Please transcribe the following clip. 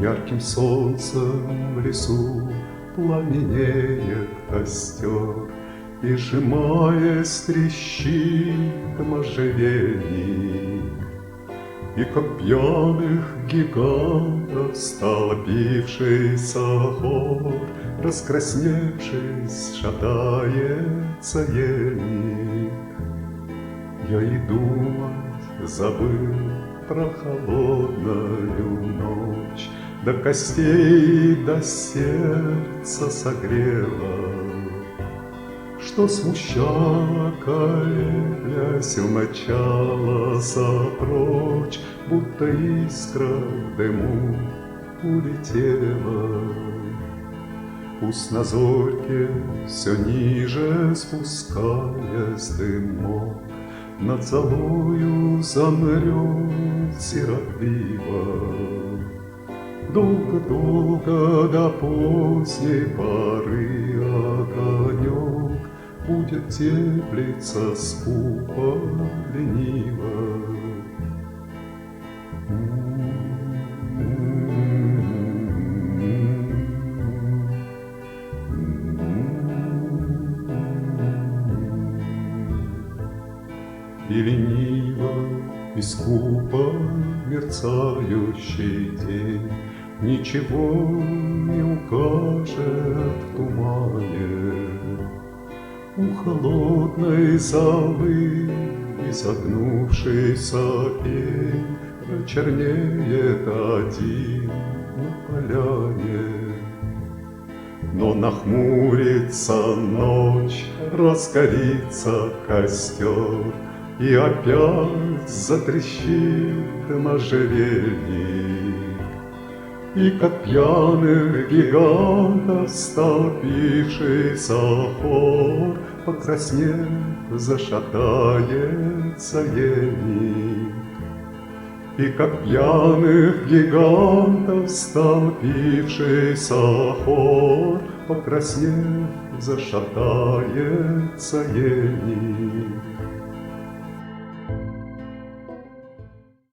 Ярким солнцем в лесу пламенеет костер, И, сжимаясь, трещит можжевельник. И как пьяных гигантов столпившийся хор, Раскрасневшись, шатается ельник. Я и думать забыл про холодную ночь, До костей, до сердца согрела, Что смущало, колеблясь, умчалась прочь, Будто искра в дыму улетела. Пусть на зорьке все ниже спускаясь дымок, Над золою замрет сиротливо. Долго-долго до поздней поры огонек Будет теплиться скупо, лениво. И лениво, и скупо мерцающий день Ничего не укажет в тумане. У холодной залы изогнувшийся пень Чернеет один на поляне. Но нахмурится ночь, разгорится костер, И опять затрещит можжевельник. И как пьяных гигантов столпившийся хор, Покраснев, зашатается ельник. И как пьяных гигантов столпившийся хор, Покраснев, зашатается ельник.